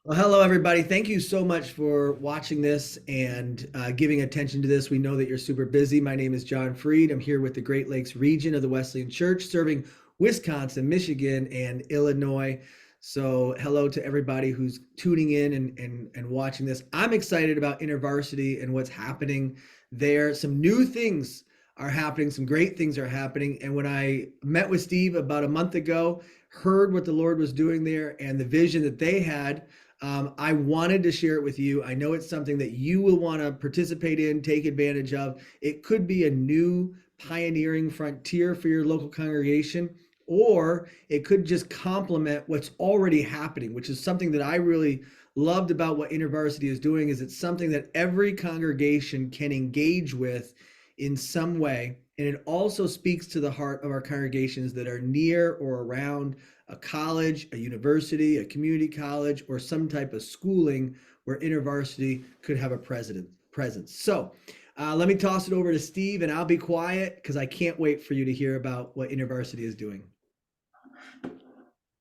Well, hello, everybody. Thank you so much for watching this and giving attention to this. We know that you're super busy. My name is John Freed. I'm here with the Great Lakes region of the Wesleyan Church, serving Wisconsin, Michigan, and Illinois. So, hello to everybody who's tuning in and watching this. I'm excited about InterVarsity and what's happening there. Some new things are happening, some great things are happening. And when I met with Steve about a month ago, heard what the Lord was doing there and the vision that they had. I wanted to share it with you. I know it's something that you will want to participate in, take advantage of. It could be a new pioneering frontier for your local congregation, or it could just complement what's already happening, which is something that I really loved about what InterVarsity is doing. Is it's something that every congregation can engage with in some way, and it also speaks to the heart of our congregations that are near or around a college, a university, a community college, or some type of schooling where InterVarsity could have a presence. So let me toss it over to Steve, and I'll be quiet because I can't wait for you to hear about what InterVarsity is doing.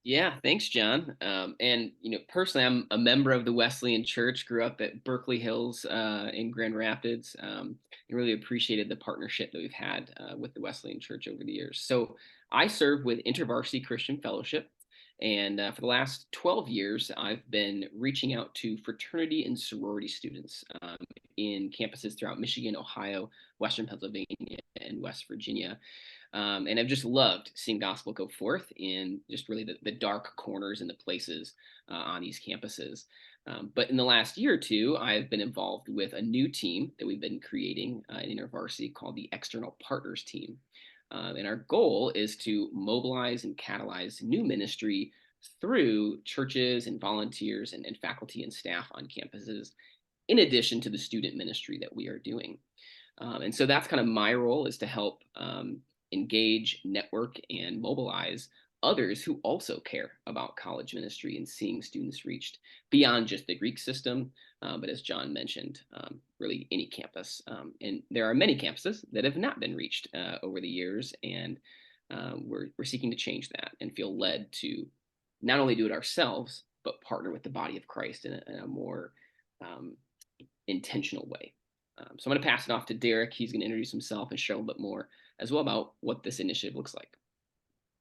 Yeah, thanks, John. And personally, I'm a member of the Wesleyan Church. Grew up at Berkeley Hills in Grand Rapids, and really appreciated the partnership that we've had with the Wesleyan Church over the years. So I serve with InterVarsity Christian Fellowship, and for the last 12 years, I've been reaching out to fraternity and sorority students in campuses throughout Michigan, Ohio, Western Pennsylvania, and West Virginia. And I've just loved seeing gospel go forth in just really the dark corners and the places on these campuses. But in the last year or two, I've been involved with a new team that we've been creating in InterVarsity called the External Partners Team. And our goal is to mobilize and catalyze new ministry through churches and volunteers and faculty and staff on campuses, in addition to the student ministry that we are doing. And so that's kind of my role, is to help engage, network, and mobilize others who also care about college ministry and seeing students reached beyond just the Greek system, but as John mentioned, really any campus. And there are many campuses that have not been reached over the years, and we're seeking to change that and feel led to not only do it ourselves, but partner with the body of Christ in a more um, intentional way. So I'm going to pass it off to Derek. He's going to introduce himself and share a little bit more as well about what this initiative looks like.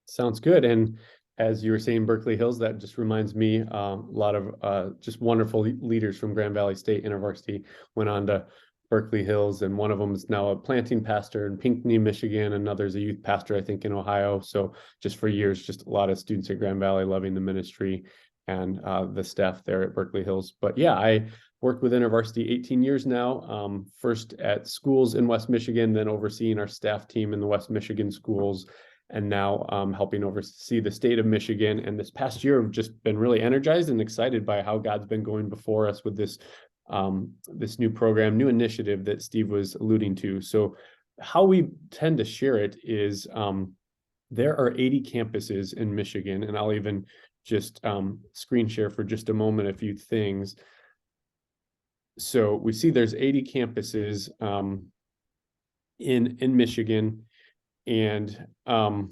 Sounds good. And as you were saying, Berkeley Hills, that just reminds me a lot of just wonderful leaders from Grand Valley State University went on to Berkeley Hills, and one of them is now a planting pastor in Pinckney, Michigan. Another's a youth pastor, I think, in Ohio. So just for years, just a lot of students at Grand Valley loving the ministry and the staff there at Berkeley Hills. But yeah, I worked with InterVarsity 18 years now, first at schools in West Michigan, then overseeing our staff team in the West Michigan schools, and now helping oversee the state of Michigan. And this past year, I've just been really energized and excited by how God's been going before us with this new program, new initiative that Steve was alluding to. So how we tend to share it is there are 80 campuses in Michigan, and I'll even just screen share for just a moment a few things. So we see there's 80 campuses in Michigan. And all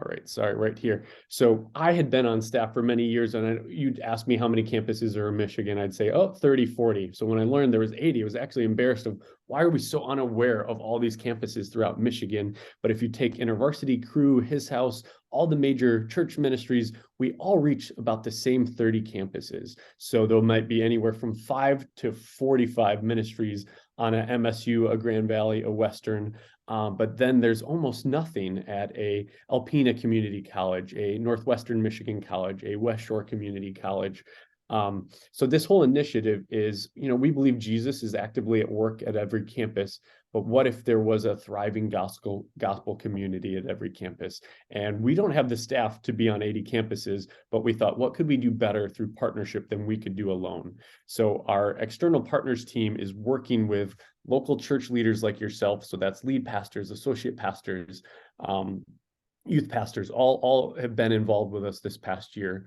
right, sorry, right here. So I had been on staff for many years, and you'd ask me how many campuses are in Michigan. I'd say, oh, 30, 40. So when I learned there was 80, I was actually embarrassed of why are we so unaware of all these campuses throughout Michigan? But if you take InterVarsity, Crew, His House, all the major church ministries, we all reach about the same 30 campuses. So there might be anywhere from 5 to 45 ministries on a MSU, a Grand Valley, a Western. But then there's almost nothing at a Alpena Community College, a Northwestern Michigan College, a West Shore Community College. So this whole initiative is, we believe Jesus is actively at work at every campus, but what if there was a thriving gospel community at every campus? And we don't have the staff to be on 80 campuses, but we thought, what could we do better through partnership than we could do alone? So our external partners team is working with local church leaders like yourself. So that's lead pastors, associate pastors, youth pastors, all have been involved with us this past year.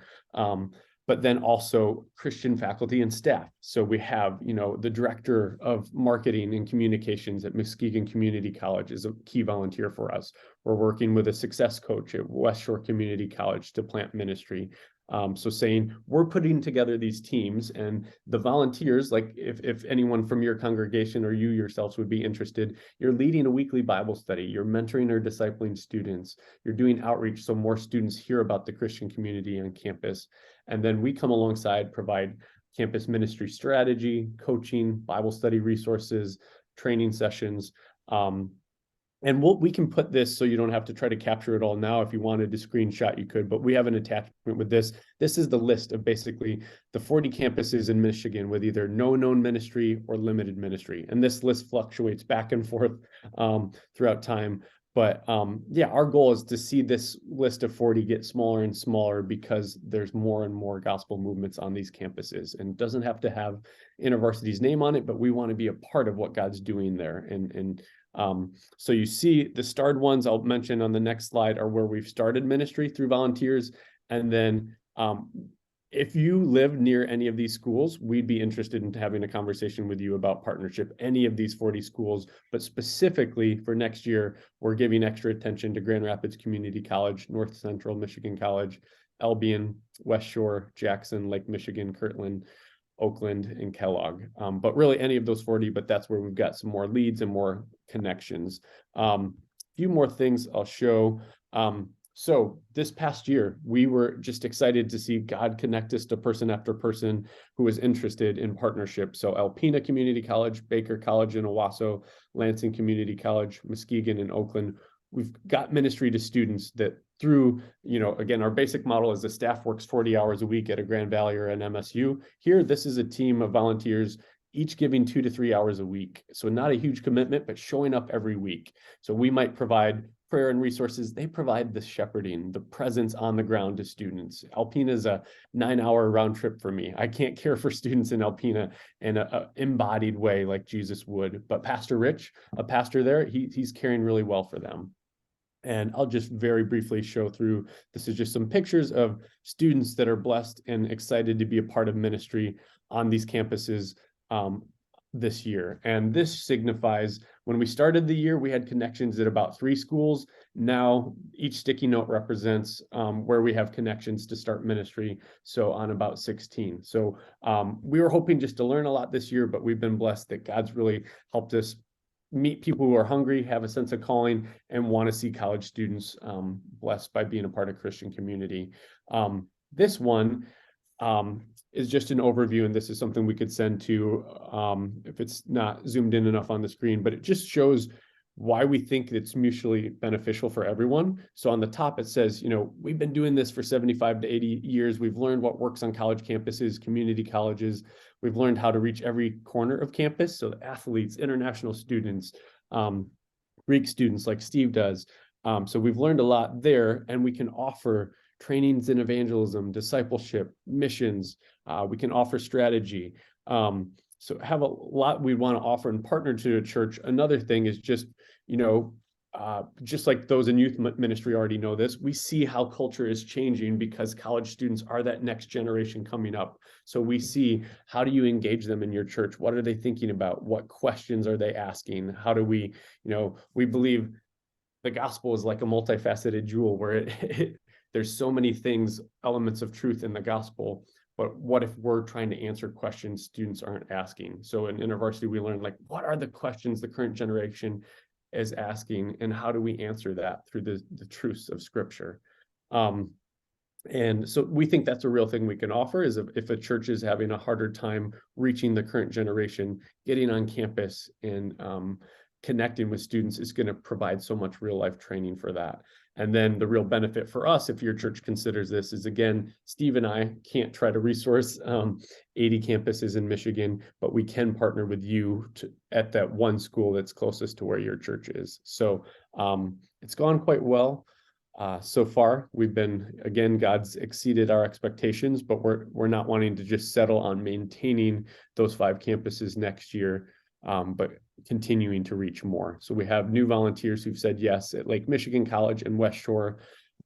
But then also Christian faculty and staff. So we have, the director of marketing and communications at Muskegon Community College is a key volunteer for us. We're working with a success coach at West Shore Community College to plant ministry. So saying we're putting together these teams, and the volunteers, like if anyone from your congregation or you yourselves would be interested, you're leading a weekly Bible study, you're mentoring or discipling students, you're doing outreach so more students hear about the Christian community on campus. And then we come alongside, provide campus ministry strategy, coaching, Bible study resources, training sessions. And we can put this so you don't have to try to capture it all now. If you wanted to screenshot, you could, but we have an attachment with this. This is the list of basically the 40 campuses in Michigan with either no known ministry or limited ministry. And this list fluctuates back and forth throughout time. But yeah, our goal is to see this list of 40 get smaller and smaller because there's more and more gospel movements on these campuses, and it doesn't have to have InterVarsity's name on it, but we want to be a part of what God's doing there. And so you see the starred ones I'll mention on the next slide are where we've started ministry through volunteers. And then if you live near any of these schools, we'd be interested in having a conversation with you about partnership, any of these 40 schools. But specifically for next year, we're giving extra attention to Grand Rapids Community College, North Central Michigan College, Albion, West Shore, Jackson, Lake Michigan, Kirtland, Oakland, and Kellogg. But really any of those 40, but that's where we've got some more leads and more connections. A few more things I'll show. So this past year, we were just excited to see God connect us to person after person who was interested in partnership. So Alpena Community College, Baker College in Owasso, Lansing Community College, Muskegon in Oakland. We've got ministry to students that through, again, our basic model is the staff works 40 hours a week at a Grand Valley or an MSU. Here, this is a team of volunteers, each giving 2 to 3 hours a week. So not a huge commitment, but showing up every week. So we might provide prayer and resources. They provide the shepherding, the presence on the ground to students. Alpena is a 9-hour round trip for me. I can't care for students in Alpena in an embodied way like Jesus would. But Pastor Rich, a pastor there, he's caring really well for them. And I'll just very briefly show through. This is just some pictures of students that are blessed and excited to be a part of ministry on these campuses this year. And this signifies when we started the year, we had connections at about 3 schools. Now each sticky note represents where we have connections to start ministry. So on about 16. So we were hoping just to learn a lot this year, but we've been blessed that God's really helped us meet people who are hungry, have a sense of calling, and want to see college students blessed by being a part of Christian community. This one is just an overview, and this is something we could send to if it's not zoomed in enough on the screen, but it just shows why we think it's mutually beneficial for everyone. So on the top, it says, we've been doing this for 75 to 80 years. We've learned what works on college campuses, community colleges. We've learned how to reach every corner of campus. So the athletes, international students, Greek students like Steve does. So we've learned a lot there, and we can offer trainings in evangelism, discipleship, missions. We can offer strategy. So have a lot we want to offer and partner to a church. Another thing is just, just like those in youth ministry already know this, we see how culture is changing because college students are that next generation coming up. So we see, how do you engage them in your church? What are they thinking about? What questions are they asking? How do we, we believe the gospel is like a multifaceted jewel where there's so many things, elements of truth in the gospel. But what if we're trying to answer questions students aren't asking? So in InterVarsity, we learned, what are the questions the current generation is asking, and how do we answer that through the truths of Scripture? And so we think that's a real thing we can offer, is if a church is having a harder time reaching the current generation, getting on campus and connecting with students is going to provide so much real life training for that. And then the real benefit for us, if your church considers this, is, again, Steve and I can't try to resource 80 campuses in Michigan, but we can partner with you at that one school that's closest to where your church is. So it's gone quite well. So far, we've been, again, God's exceeded our expectations, but we're not wanting to just settle on maintaining those 5 campuses next year, but continuing to reach more. So we have new volunteers who've said yes at Lake Michigan College and West Shore.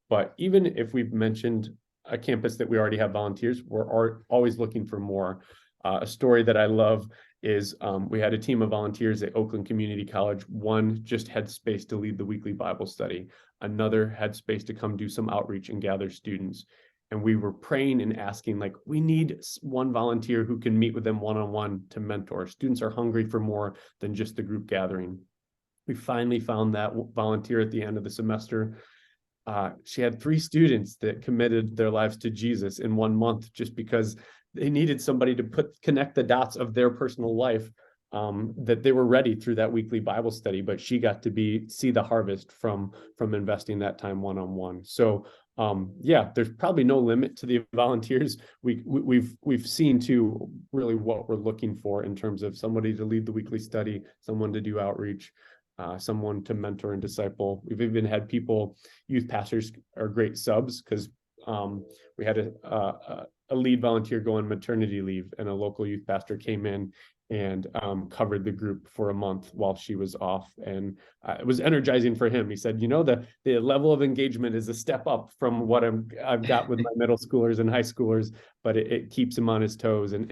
But even if we've mentioned a campus that we already have volunteers, we're always looking for more. A story that I love is we had a team of volunteers at Oakland Community College. One just had space to lead the weekly Bible study. Another had space to come do some outreach and gather students. And we were praying and asking, like, we need one volunteer who can meet with them one-on-one to mentor. Students are hungry for more than just the group gathering. We finally found that volunteer at the end of the semester. She had 3 students that committed their lives to Jesus in 1 month, just because they needed somebody to connect the dots of their personal life, that they were ready through that weekly Bible study, but she got to see the harvest from investing that time one-on-one. So yeah, there's probably no limit to the volunteers. We've seen too really what we're looking for in terms of somebody to lead the weekly study, someone to do outreach, someone to mentor and disciple. We've even had youth pastors are great subs, because we had a lead volunteer go on maternity leave, and a local youth pastor came in and covered the group for a month while she was off. And it was energizing for him. He said, the level of engagement is a step up from what I've got with my middle schoolers and high schoolers, but it keeps him on his toes. And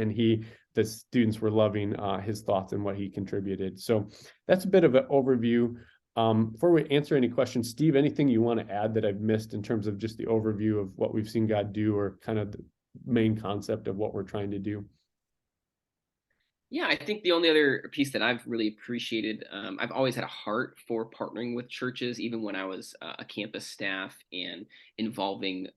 the students were loving his thoughts and what he contributed. So that's a bit of an overview. Before we answer any questions, Steve, anything you want to add that I've missed in terms of just the overview of what we've seen God do, or kind of the main concept of what we're trying to do? Yeah, I think the only other piece that I've really appreciated, I've always had a heart for partnering with churches, even when I was a campus staff, and involving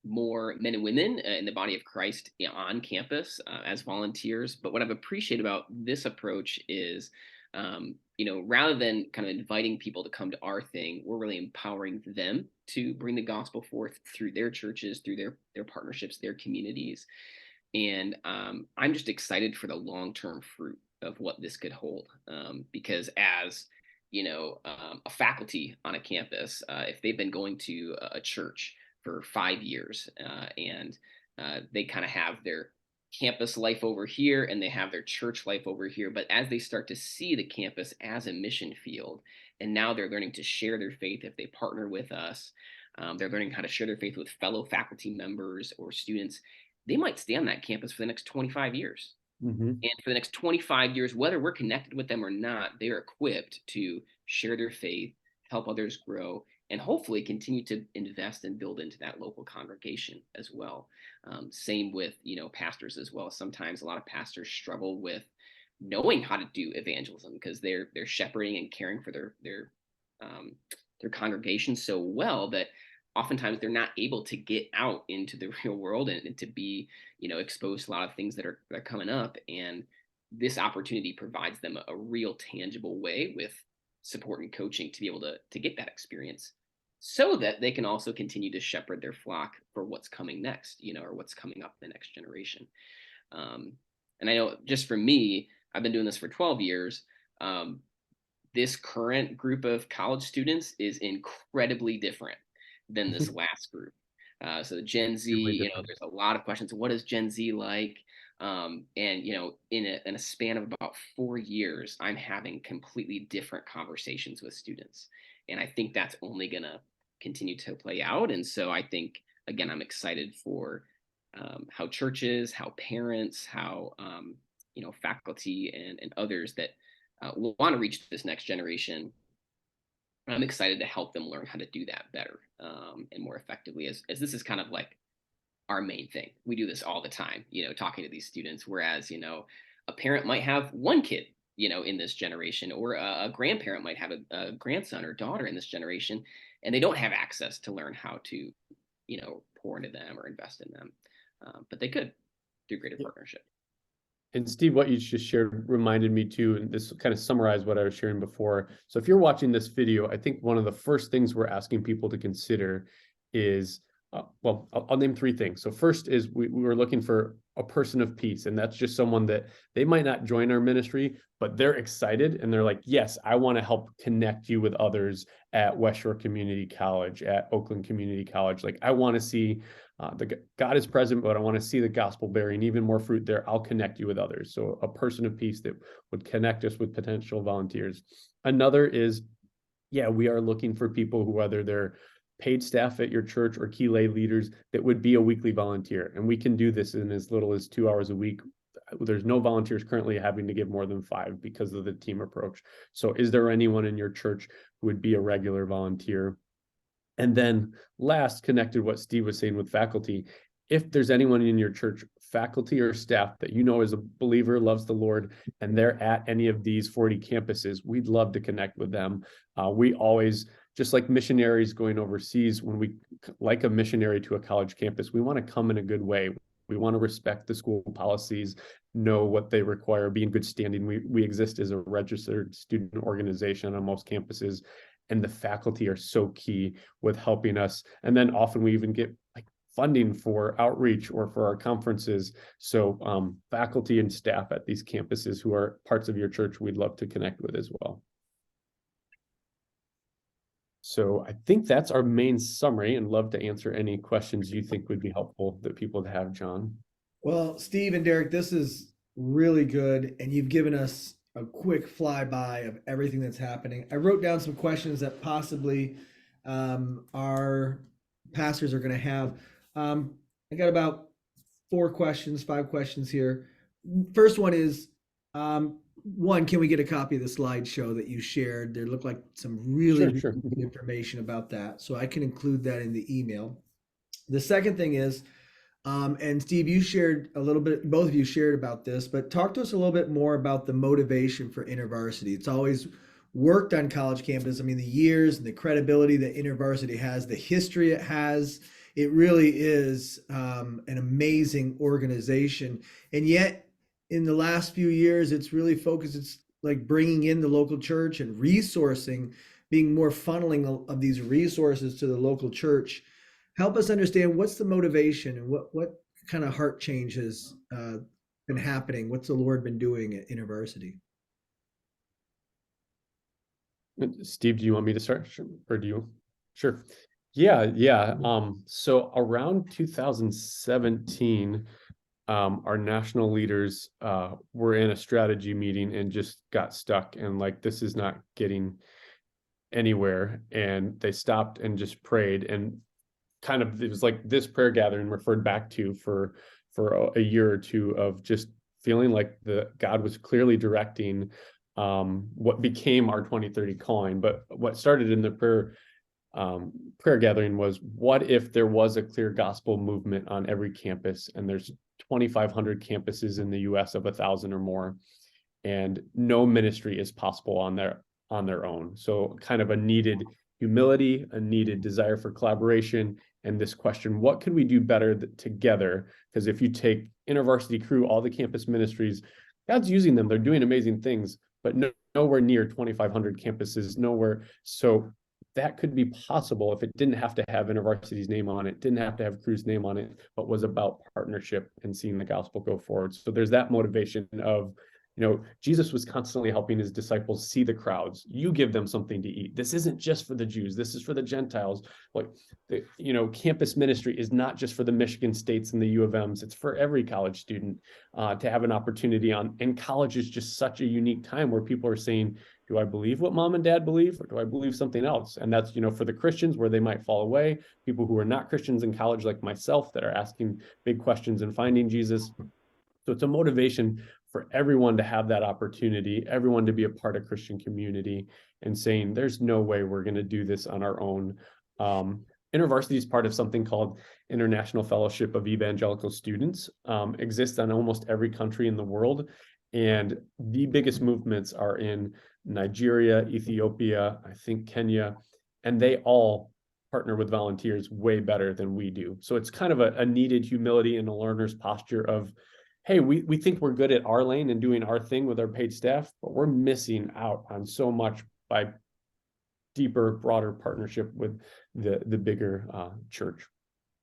more men and women in the body of Christ on campus as volunteers. But what I've appreciated about this approach is, rather than kind of inviting people to come to our thing, we're really empowering them to bring the gospel forth through their churches, through their partnerships, their communities. And I'm just excited for the long-term fruit of what this could hold, because as a faculty on a campus, if they've been going to a church for 5 years, and they kind of have their campus life over here and they have their church life over here, but as they start to see the campus as a mission field, and now they're learning to share their faith if they partner with us, they're learning how to share their faith with fellow faculty members or students. They might stay on that campus for the next 25 years. Mm-hmm. And for the next 25 years, whether we're connected with them or not, they are equipped to share their faith, help others grow, and hopefully continue to invest and build into that local congregation as well. Same with pastors as well. Sometimes a lot of pastors struggle with knowing how to do evangelism because they're shepherding and caring for their congregation so well that oftentimes they're not able to get out into the real world and to be exposed to a lot of things that are coming up. And this opportunity provides them a real tangible way with support and coaching to be able to get that experience, so that they can also continue to shepherd their flock for what's coming next, or what's coming up in the next generation. And I know, just for me, I've been doing this for 12 years. This current group of college students is incredibly different than this last group. So the Gen Z, there's a lot of questions. What is Gen Z like? And in a span of about 4 years, I'm having completely different conversations with students, and I think that's only gonna continue to play out. And so I think, again, I'm excited for how churches, how parents, how faculty and others that want to reach this next generation. I'm excited to help them learn how to do that better, and more effectively, as this is kind of like our main thing. We do this all the time, talking to these students, whereas, a parent might have one kid, in this generation, or a grandparent might have a grandson or daughter in this generation, and they don't have access to learn how to, pour into them or invest in them. But they could through greater partnership. And Steve, what you just shared reminded me too, and this kind of summarized what I was sharing before. So if you're watching this video, I think one of the first things we're asking people to consider is, I'll name 3 things. So first is we were looking for a person of peace, and that's just someone that they might not join our ministry, but they're excited and they're like, yes, I want to help connect you with others at West Shore Community College, at Oakland Community College. Like, I want to see God is present, but I want to see the gospel bearing even more fruit there. I'll connect you with others. So a person of peace that would connect us with potential volunteers. Another is, yeah, we are looking for people who, whether they're paid staff at your church or key lay leaders, that would be a weekly volunteer. And we can do this in as little as 2 hours a week. There's no volunteers currently having to give more than 5 because of the team approach. So is there anyone in your church who would be a regular volunteer? And then last, connected what Steve was saying with faculty, if there's anyone in your church, faculty or staff that you know is a believer, loves the Lord, and they're at any of these 40 campuses, we'd love to connect with them. We always, just like missionaries going overseas, when we like a missionary to a college campus, we want to come in a good way. We want to respect the school policies, know what they require, be in good standing. We exist as a registered student organization on most campuses, and the faculty are so key with helping us. And then often we even get like funding for outreach or for our conferences. So faculty and staff at these campuses who are parts of your church, we'd love to connect with as well. So I think that's our main summary, and love to answer any questions you think would be helpful that people would have, John. Well, Steve and Derek, this is really good, and you've given us a quick flyby of everything that's happening. I wrote down some questions that possibly our pastors are going to have. I got about 4 questions, 5 questions here. First one is, one, can we get a copy of the slideshow that you shared? There looked like some really Sure. good information about that, so I can include that in the email. The second thing is, and Steve, you shared a little bit, both of you shared about this, but talk to us a little bit more about the motivation for InterVarsity. It's always worked on college campus. I mean, the years and the credibility that InterVarsity has, the history it has, it really is an amazing organization. And yet, in the last few years, it's really focused, it's like bringing in the local church and resourcing, being more funneling of these resources to the local church. Help us understand what's the motivation and what kind of heart change has been happening. What's the Lord been doing at InterVarsity? Steve, do you want me to start, or do you? Sure. Yeah. So around 2017, our national leaders were in a strategy meeting and just got stuck, and like, this is not getting anywhere. And they stopped and just prayed, and kind of, it was like this prayer gathering referred back to for a year or two of just feeling like God was clearly directing what became our 2030 calling. But what started in the prayer gathering was, what if there was a clear gospel movement on every campus, and there's 2,500 campuses in the US of 1,000 or more, and no ministry is possible on their own. So kind of a needed humility, a needed desire for collaboration, and this question, what could we do better together? Because if you take InterVarsity Crew, all the campus ministries, God's using them, they're doing amazing things, but nowhere near 2,500 campuses, nowhere. So that could be possible if it didn't have to have InterVarsity's name on it, didn't have to have Crew's name on it, but was about partnership and seeing the gospel go forward. So there's that motivation of, Jesus was constantly helping his disciples see the crowds. You give them something to eat. This isn't just for the Jews. This is for the Gentiles. Like, campus ministry is not just for the Michigan States and the U of M's. It's for every college student to have an opportunity on. And college is just such a unique time where people are saying, do I believe what mom and dad believe, or do I believe something else? And that's, for the Christians, where they might fall away, people who are not Christians in college like myself that are asking big questions and finding Jesus. So it's a motivation for everyone to have that opportunity, everyone to be a part of Christian community, and saying there's no way we're going to do this on our own. InterVarsity is part of something called International Fellowship of Evangelical Students, exists on almost every country in the world. And the biggest movements are in Nigeria, Ethiopia, I think Kenya, and they all partner with volunteers way better than we do. So it's kind of a needed humility and a learner's posture of, hey, we think we're good at our lane and doing our thing with our paid staff, but we're missing out on so much by deeper, broader partnership with the bigger church.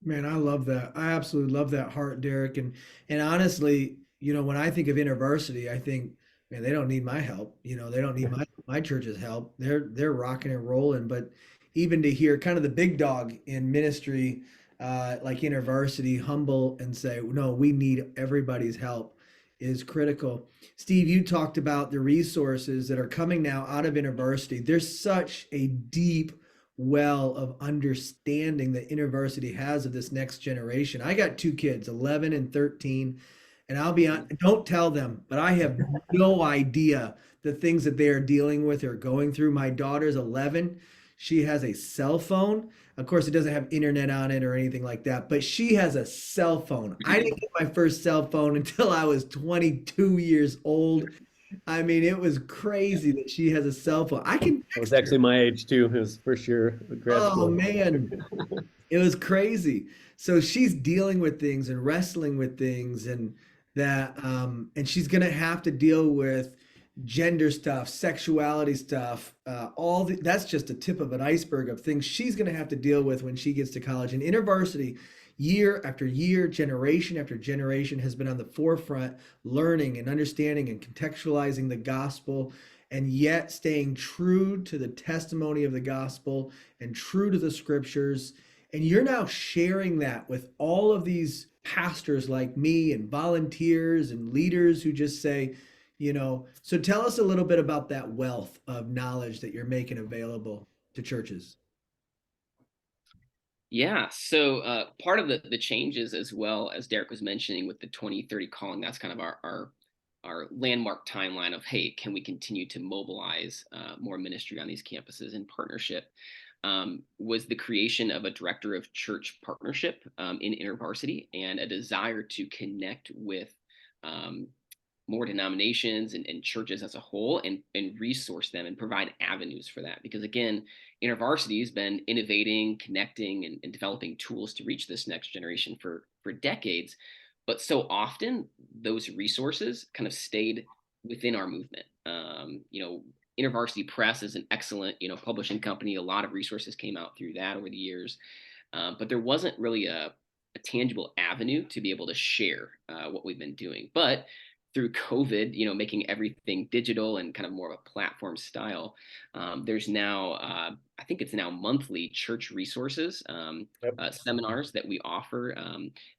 Man, I love that. I absolutely love that heart, Derek. And honestly, when I think of InterVarsity, I think, man, they don't need my help. They don't need my church's help. They're rocking and rolling. But even to hear kind of the big dog in ministry, like InterVarsity, humble and say, no, we need everybody's help, is critical. Steve, you talked about the resources that are coming now out of InterVarsity. There's such a deep well of understanding that InterVarsity has of this next generation. I got 2 kids, 11 and 13, and I'll be on, don't tell them, but I have no idea the things that they are dealing with or going through. My daughter's 11. She has a cell phone. Of course, it doesn't have internet on it or anything like that, but she has a cell phone. I didn't get my first cell phone until I was 22 years old. I mean, it was crazy that she has a cell phone. I can It was text her. actually my age too. It was first year of grad Oh school. man, it was crazy. So she's dealing with things and wrestling with things and she's gonna have to deal with gender stuff, sexuality stuff, that's just the tip of an iceberg of things she's gonna have to deal with when she gets to college. And InterVarsity, year after year, generation after generation, has been on the forefront, learning and understanding and contextualizing the gospel, and yet staying true to the testimony of the gospel and true to the scriptures. And you're now sharing that with all of these pastors like me and volunteers and leaders who just say, so tell us a little bit about that wealth of knowledge that you're making available to churches. Yeah, so part of the changes, as well as Derek was mentioning with the 2030 calling, that's kind of our landmark timeline of, hey, can we continue to mobilize more ministry on these campuses in partnership? Was the creation of a director of church partnership in InterVarsity, and a desire to connect with um, more denominations and churches as a whole, and resource them and provide avenues for that. Because again, InterVarsity has been innovating, connecting, and developing tools to reach this next generation for decades. But so often those resources kind of stayed within our movement. InterVarsity Press is an excellent, publishing company. A lot of resources came out through that over the years. But there wasn't really a tangible avenue to be able to share what we've been doing. But through COVID, making everything digital and kind of more of a platform style, there's now, I think it's now monthly church resources, Yep. seminars that we offer.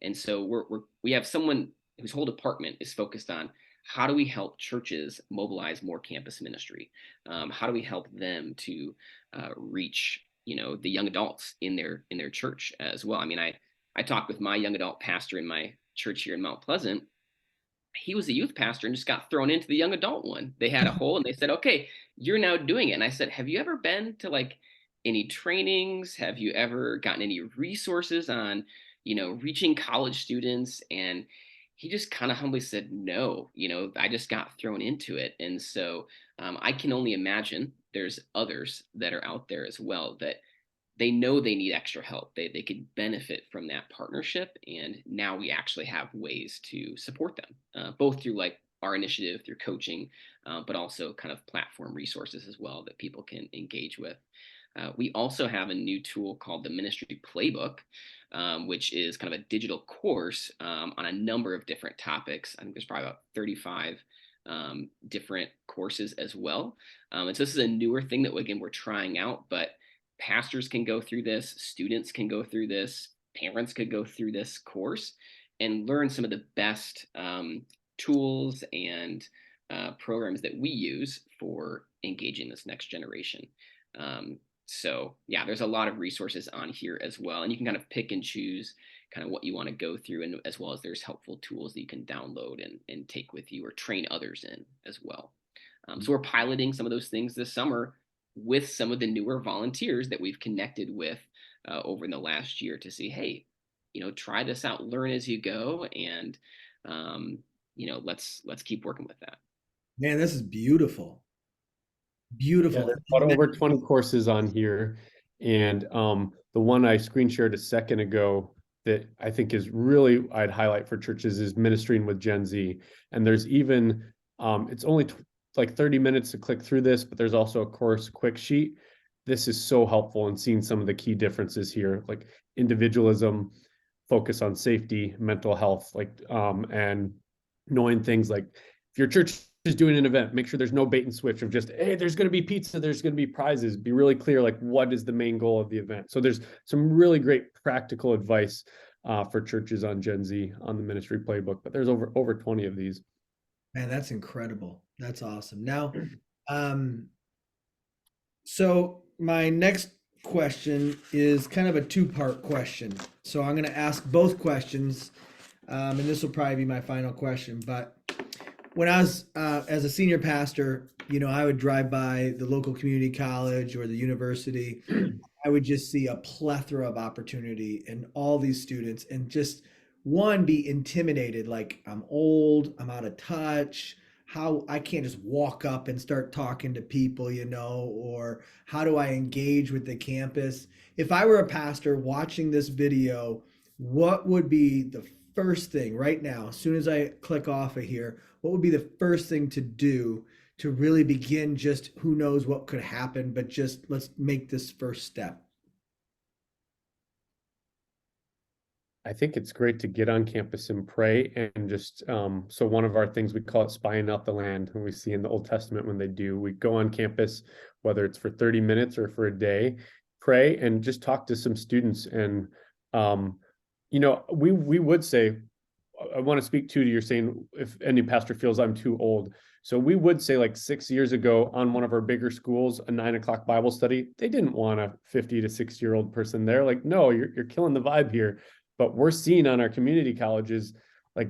And so we have someone whose whole department is focused on how do we help churches mobilize more campus ministry? How do we help them to reach, the young adults in their church as well? I mean, I talked with my young adult pastor in my church here in Mount Pleasant. He was a youth pastor and just got thrown into the young adult one. They had a hole and they said, okay, you're now doing it. And I said, have you ever been to like any trainings? Have you ever gotten any resources on, reaching college students? And he just kind of humbly said, no, I just got thrown into it. And so I can only imagine there's others that are out there as well that they know they need extra help. They could benefit from that partnership, and now we actually have ways to support them, both through like our initiative, through coaching, but also kind of platform resources as well that people can engage with. We also have a new tool called the Ministry Playbook, which is kind of a digital course on a number of different topics. I think there's probably about 35 different courses as well. And so this is a newer thing that, again, we're trying out, but pastors can go through this, students can go through this, parents could go through this course and learn some of the best tools and programs that we use for engaging this next generation. So yeah, there's a lot of resources on here as well, and you can kind of pick and choose kind of what you want to go through, and as well as there's helpful tools that you can download and take with you or train others in as well. So we're piloting some of those things this summer with some of the newer volunteers that we've connected with over in the last year to see, hey, try this out, learn as you go, and let's keep working with that. Man, this is beautiful. Yeah, Beautiful. there's about over 20 courses on here. And the one I screen shared a second ago that I think is really, I'd highlight for churches, is Ministering with Gen Z. And there's even, it's only like 30 minutes to click through this, but there's also a course quick sheet. This is so helpful in seeing some of the key differences here, like individualism, focus on safety, mental health, and knowing things like if your church is doing an event, make sure there's no bait and switch of just, hey, there's going to be pizza, there's going to be prizes. Be really clear, like what is the main goal of the event. So there's some really great practical advice for churches on Gen Z on the Ministry Playbook, but there's over 20 of these. Man, that's incredible. That's awesome. Now, so my next question is kind of a two-part question. So I'm going to ask both questions, and this will probably be my final question. But when I was as a senior pastor, I would drive by the local community college or the university. I would just see a plethora of opportunity in all these students and just one be intimidated like I'm old, I'm out of touch, how I can't just walk up and start talking to people, or how do I engage with the campus? If I were a pastor watching this video, what would be the first thing right now, as soon as I click off of here, what would be the first thing to do to really begin? Just who knows what could happen, but just let's make this first step. I think it's great to get on campus and pray and just so one of our things, we call it spying out the land, and we see in the Old Testament when they do, we go on campus, whether it's for 30 minutes or for a day, pray and just talk to some students. And we would say, I want to speak to you're saying if any pastor feels I'm too old. So we would say like 6 years ago on one of our bigger schools, a 9 o'clock Bible study, they didn't want a 50 to 60-year-old person there. Like, no, you're killing the vibe here. But we're seeing on our community colleges, like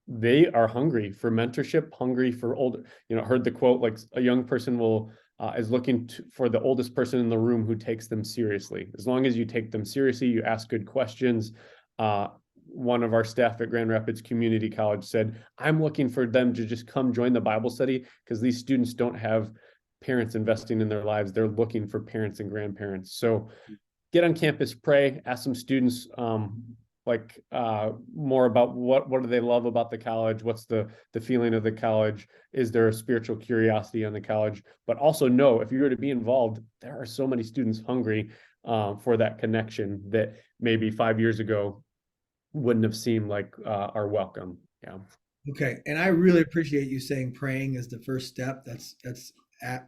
they are hungry for mentorship, hungry for older, heard the quote, like a young person is looking for the oldest person in the room who takes them seriously. As long as you take them seriously, you ask good questions. One of our staff at Grand Rapids Community College said, I'm looking for them to just come join the Bible study because these students don't have parents investing in their lives. They're looking for parents and grandparents. So get on campus, pray, ask some students more about what do they love about the college, what's the feeling of the college, is there a spiritual curiosity on the college. But also know, if you were to be involved, there are so many students hungry for that connection that maybe 5 years ago wouldn't have seemed like our welcome. Yeah. Okay, and I really appreciate you saying praying is the first step. That's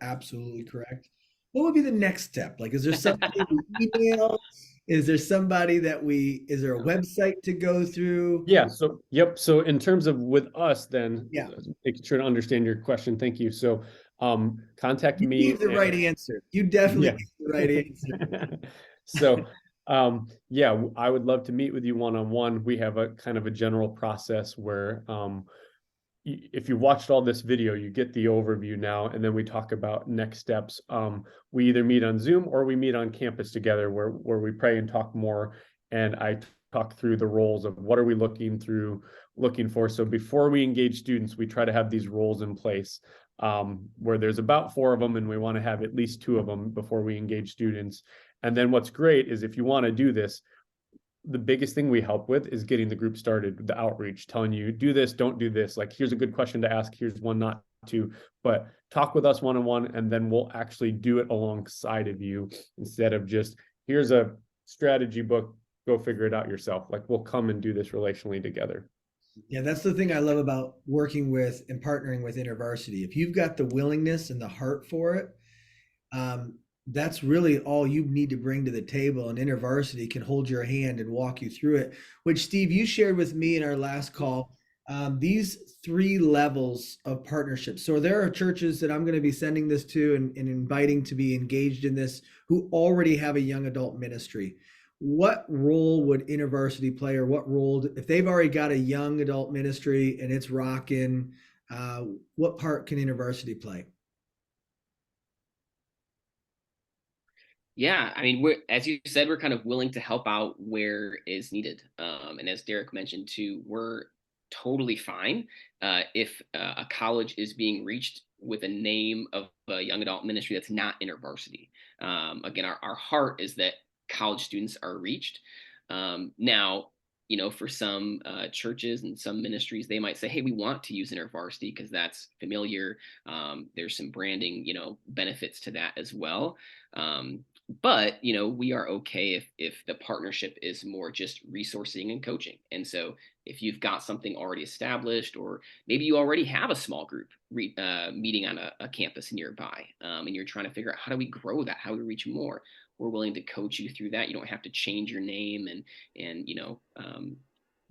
absolutely correct. What would be the next step? Like, is there somebody we email? Is there somebody is there a website to go through? Yeah. So, yep. So in terms of with us, then Yeah, making sure to understand your question. Thank you. So, contact you me. gave the right answer. You definitely Yeah. gave the right answer. So, yeah, I would love to meet with you one-on-one. We have a kind of a general process where, if you watched all this video, you get the overview now, and then we talk about next steps. We either meet on Zoom or we meet on campus together where we pray and talk more. And I talk through the roles of what are we looking for. So before we engage students, we try to have these roles in place, where there's about 4 of them, and we want to have at least 2 of them before we engage students. And then what's great is if you want to do this, the biggest thing we help with is getting the group started, the outreach, telling you, do this, don't do this. Like, here's a good question to ask. Here's one not to, but talk with us one-on-one, and then we'll actually do it alongside of you instead of just, here's a strategy book, go figure it out yourself. Like, we'll come and do this relationally together. Yeah, that's the thing I love about working with and partnering with InterVarsity. If you've got the willingness and the heart for it, um, that's really all you need to bring to the table, and InterVarsity can hold your hand and walk you through it. Which, Steve, you shared with me in our last call, these 3 levels of partnership. So there are churches that I'm going to be sending this to and inviting to be engaged in this who already have a young adult ministry. What role would InterVarsity play, or what role, if they've already got a young adult ministry and it's rocking, what part can InterVarsity play? Yeah, I mean, as you said, we're kind of willing to help out where is needed. And as Derek mentioned too, we're totally fine if a college is being reached with a name of a young adult ministry that's not InterVarsity. Again, our heart is that college students are reached. Now, for some churches and some ministries, they might say, "Hey, we want to use InterVarsity because that's familiar." There's some branding, benefits to that as well. But we are okay if the partnership is more just resourcing and coaching. And so if you've got something already established, or maybe you already have a small group meeting on a campus nearby, and you're trying to figure out, how do we grow that, how do we reach more, we're willing to coach you through that. You don't have to change your name and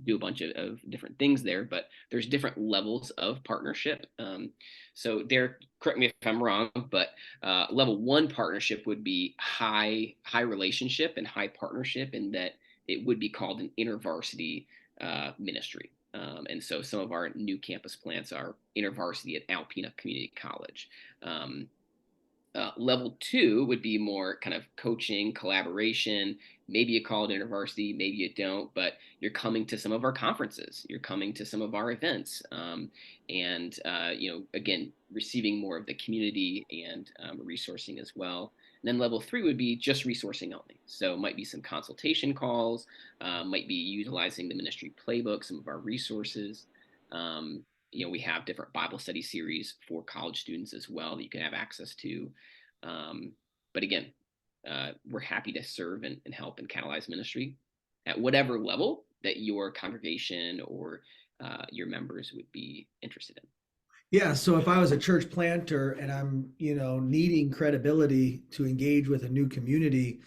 do a bunch of different things there, but there's different levels of partnership. So Derek, correct me if I'm wrong, but level 1 partnership would be high relationship and high partnership, in that it would be called an InterVarsity ministry. And so some of our new campus plants are InterVarsity at Alpena Community College. Level 2 would be more kind of coaching, collaboration. Maybe you call it InterVarsity, maybe you don't, but you're coming to some of our conferences, you're coming to some of our events, and again, receiving more of the community and resourcing as well. And then level 3 would be just resourcing only. So it might be some consultation calls, might be utilizing the ministry playbook, some of our resources. We have different Bible study series for college students as well that you can have access to. But again, we're happy to serve and help and catalyze ministry at whatever level that your congregation or your members would be interested in. Yeah, so if I was a church planter and I'm, needing credibility to engage with a new community,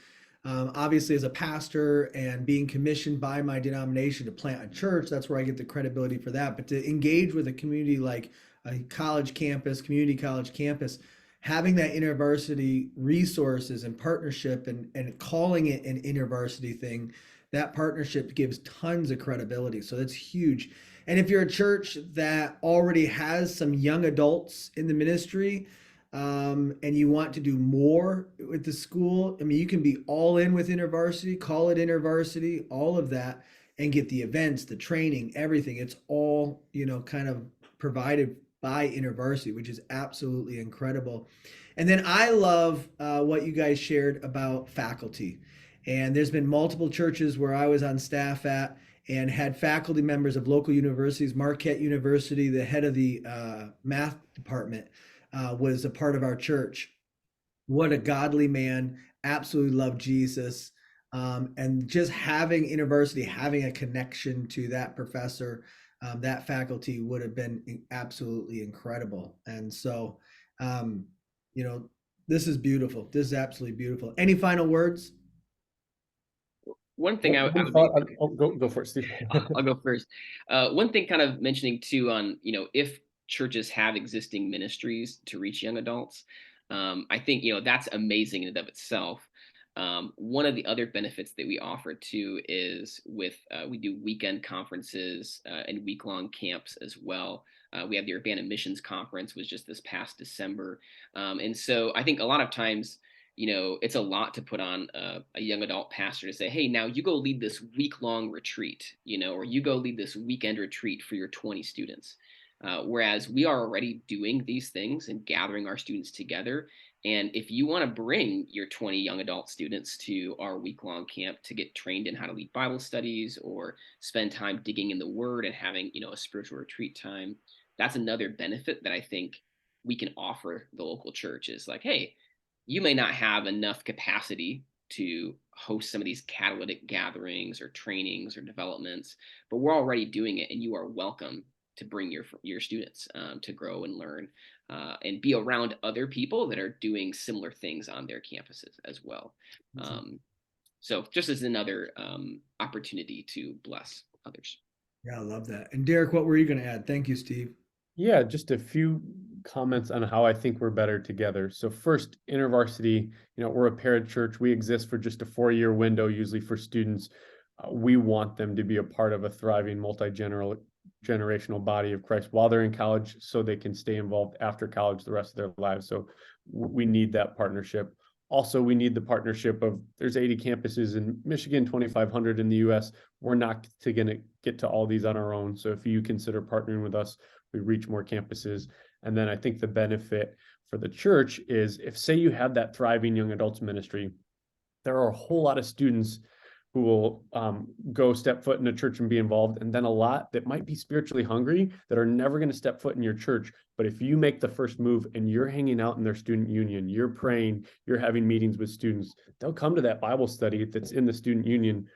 obviously as a pastor and being commissioned by my denomination to plant a church, that's where I get the credibility for that. But to engage with a community like a college campus, community college campus, having that InterVarsity resources and partnership and calling it an InterVarsity thing, that partnership gives tons of credibility. So that's huge. And if you're a church that already has some young adults in the ministry, and you want to do more with the school, I mean, you can be all in with InterVarsity, call it InterVarsity, all of that, and get the events, the training, everything. It's all, kind of provided by InterVarsity, which is absolutely incredible. And then I love what you guys shared about faculty. And there's been multiple churches where I was on staff at and had faculty members of local universities. Marquette University, the head of the math department, was a part of our church. What a godly man, absolutely loved Jesus. And just having InterVarsity, having a connection to that professor, that faculty would have been absolutely incredible. And so, you know, this is beautiful. This is absolutely beautiful. Any final words? One thing I would Go for it, Steve. I'll go first. One thing kind of mentioning too on, if churches have existing ministries to reach young adults, I think, that's amazing in and of itself. One of the other benefits that we offer too is we do weekend conferences and week-long camps as well. We have the Urbana Missions Conference was just this past December. And so I think a lot of times, it's a lot to put on a young adult pastor to say, hey, now you go lead this week-long retreat, or you go lead this weekend retreat for your 20 students. Whereas we are already doing these things and gathering our students together. And if you want to bring your 20 young adult students to our week-long camp to get trained in how to lead Bible studies or spend time digging in the Word and having, a spiritual retreat time, that's another benefit that I think we can offer the local church is like, hey, you may not have enough capacity to host some of these catalytic gatherings or trainings or developments, but we're already doing it, and you are welcome to bring your students to grow and learn and be around other people that are doing similar things on their campuses as well. So just as another opportunity to bless others. Yeah, I love that. And Derek, what were you going to add? Thank you, Steve. Yeah, just a few comments on how I think we're better together. So first, InterVarsity, we're a parachurch. We exist for just a 4-year window, usually for students. We want them to be a part of a thriving multi-generational body of Christ while they're in college so they can stay involved after college the rest of their lives. So we need that partnership. Also, we need the partnership of there's 80 campuses in Michigan, 2,500 in the US. We're not going to get to all these on our own. So if you consider partnering with us, we reach more campuses. And then I think the benefit for the church is if, say, you have that thriving young adults ministry, there are a whole lot of students who will go step foot in a church and be involved, and then a lot that might be spiritually hungry that are never going to step foot in your church. But if you make the first move and you're hanging out in their student union, you're praying, you're having meetings with students, they'll come to that Bible study that's in the student union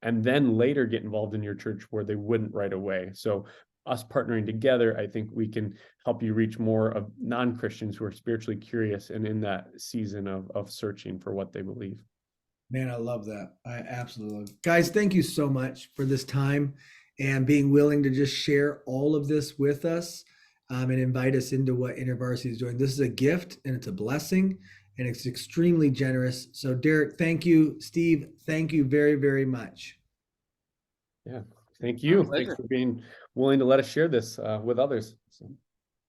and then later get involved in your church where they wouldn't right away. So us partnering together, I think we can help you reach more of non-Christians who are spiritually curious and in that season of searching for what they believe. Man, I love that. I absolutely love it. Guys, thank you so much for this time and being willing to just share all of this with us and invite us into what InterVarsity is doing. This is a gift and it's a blessing and it's extremely generous. So Derek, thank you. Steve, thank you very, very much. Yeah, thank you. Thanks for being willing to let us share this with others. So.